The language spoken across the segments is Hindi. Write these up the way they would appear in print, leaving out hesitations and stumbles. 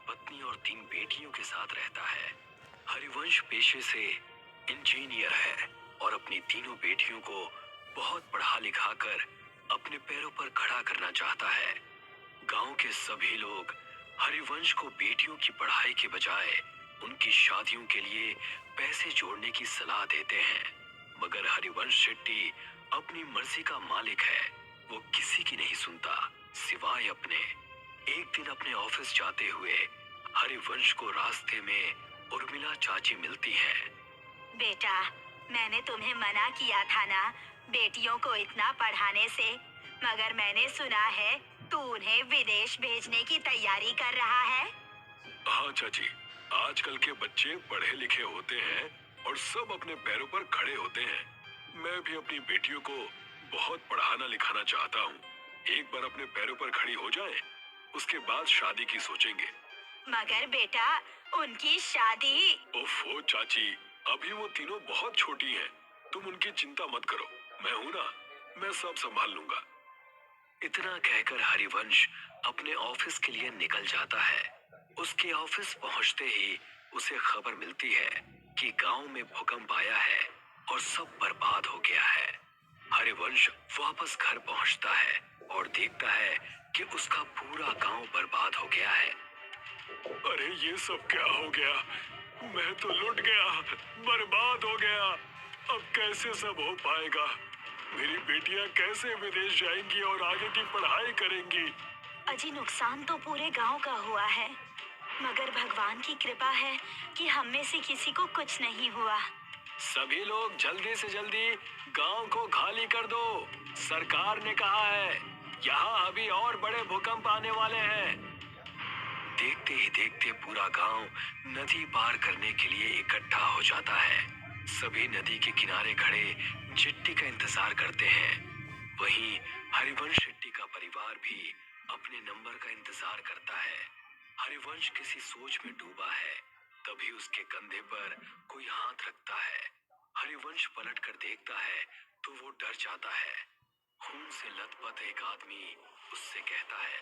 पत्नी और 3 बेटियों के साथ रहता है। हरिवंश पेशे से इंजीनियर है और अपनी तीनों बेटियों को बहुत पढ़ा लिखा कर अपने पैरों पर खड़ा करना चाहता है। गांव के सभी लोग हरिवंश को बेटियों की पढ़ाई के बजाय उनकी शादियों के लिए पैसे जोड़ने की सलाह देते हैं, मगर हरिवंश शेट्टी अपनी मर्जी का मालिक है। वो किसी की नहीं सुनता सिवाय अपने। एक दिन अपने ऑफिस जाते हुए हरिवंश को रास्ते में उर्मिला चाची मिलती है। बेटा, मैंने तुम्हें मना किया था ना बेटियों को इतना पढ़ाने से, मगर मैंने सुना है तू उन्हें विदेश भेजने की तैयारी कर रहा है। हाँ चाची, आजकल के बच्चे पढ़े लिखे होते हैं और सब अपने पैरों पर खड़े होते हैं। मैं भी अपनी बेटियों को बहुत पढ़ाना लिखाना चाहता हूँ। एक बार अपने पैरों पर खड़ी हो जाए, उसके बाद शादी की सोचेंगे। मगर बेटा, उनकी शादी। ओफो चाची, अभी वो तीनों बहुत छोटी हैं। तुम उनकी चिंता मत करो, मैं हूं ना, मैं सब संभाल लूंगा। इतना कहकर हरिवंश अपने ऑफिस के लिए निकल जाता है। उसके ऑफिस पहुंचते ही उसे खबर मिलती है कि गांव में भूकंप आया है और सब बर्बाद हो गया है। हरिवंश वापस घर पहुंचता है और देखता है कि उसका पूरा गांव बर्बाद हो गया है। अरे ये सब क्या हो गया? मैं तो लुट गया, बर्बाद हो गया। अब कैसे सब हो पाएगा? मेरी बेटियां कैसे विदेश जाएंगी और आगे की पढ़ाई करेंगी? अजी, नुकसान तो पूरे गांव का हुआ है, मगर भगवान की कृपा है कि हम में से किसी को कुछ नहीं हुआ। सभी लोग जल्दी से जल्दी गांव को खाली कर दो। सरकार ने कहा है यहाँ अभी और बड़े भूकंप आने वाले हैं। देखते ही देखते पूरा गांव नदी पार करने के लिए इकट्ठा हो जाता है। सभी नदी के किनारे खड़े चिट्टी का इंतजार करते हैं। वहीं हरिवंश शेट्टी का परिवार भी अपने नंबर का इंतजार करता है। हरिवंश किसी सोच में डूबा है, तभी उसके कंधे पर कोई हाथ रखता है। हरिवंश पलट कर देखता है तो वो डर जाता है। खून से लथपथ एक आदमी उससे कहता है,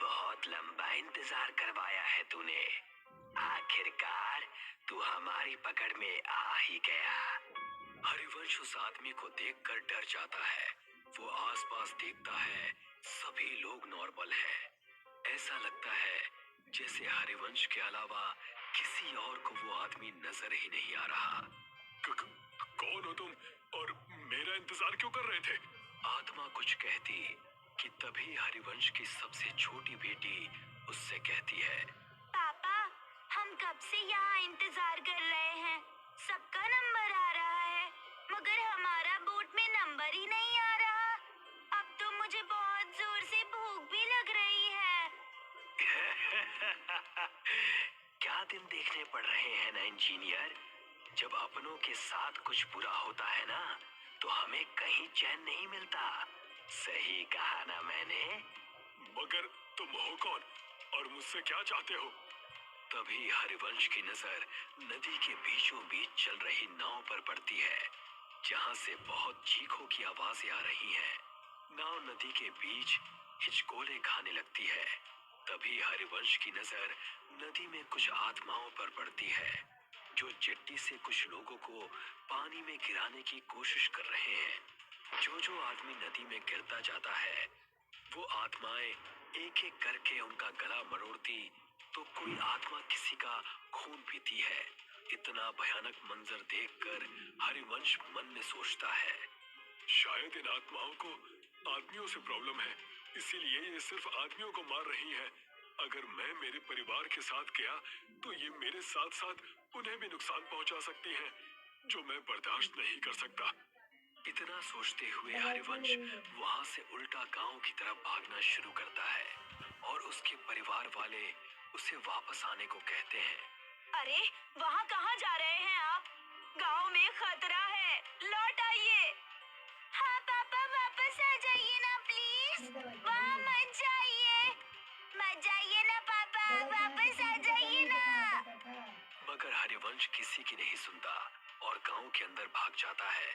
बहुत लंबा इंतजार करवाया है तूने, आखिरकार तू हमारी पकड़ में आ ही गया। हरिवंश उस आदमी को देखकर डर जाता है। वो आसपास देखता है, सभी लोग नॉर्मल हैं। ऐसा लगता है जैसे हरिवंश के अलावा किसी और को वो आदमी नजर ही नहीं आ रहा। कौन हो तुम और मेरा इंतजार क्यों कर रहे थे? आत्मा कुछ कहती कि तभी हरिवंश की सबसे छोटी बेटी उससे कहती है, पापा, हम कब से यहाँ इंतजार कर रहे हैं। सबका नंबर आ रहा है, मगर हमारा बोट में नंबर ही नहीं आ रहा। अब तो मुझे बहुत जोर से भूख भी लग रही है। क्या दिन देखने पड़ रहे हैं ना इंजीनियर। जब अपनों के साथ कुछ बुरा होता है ना, तो हमें कहीं चैन नहीं मिलता। सही कहा ना मैंने? मगर तुम हो कौन और मुझसे क्या चाहते हो? तभी हरिवंश की नजर नदी के बीचों बीच चल रही नाव पर पड़ती है, जहां से बहुत चीखों की आवाजें आ रही हैं। नाव नदी के बीच हिचकोले खाने लगती है। तभी हरिवंश की नजर नदी में कुछ आत्माओं पर पड़ती है, जो जेट्टी से कुछ लोगों को पानी में गिराने की कोशिश कर रहे हैं। जो जो आदमी नदी में गिरता जाता है, वो आत्माएं एक एक करके उनका गला मरोड़ती, तो कोई आत्मा किसी का खून पीती है। इतना भयानक मंजर देखकर हरिवंश मन में सोचता है, शायद इन आत्माओं को आदमियों से प्रॉब्लम है, इसीलिए ये सिर्फ आदमियों को मार रही है। अगर मैं मेरे परिवार के साथ गया तो ये मेरे साथ साथ उन्हें भी नुकसान पहुंचा सकती हैं, जो मैं बर्दाश्त नहीं कर सकता। इतना सोचते हुए हरिवंश वहां से उल्टा गांव की तरफ भागना शुरू करता है और उसके परिवार वाले उसे वापस आने को कहते हैं। अरे, वहाँ कहाँ जा रहे हैं आप? गांव में खतरा है, लौट आइए। हाँ पापा, वापस आ जाइए ना प्लीज। वहाँ मत जाइए ना पापा, वापस आ जाइए ना। मगर हरिवंश किसी की नहीं सुनता और गांव के अंदर भाग जाता है।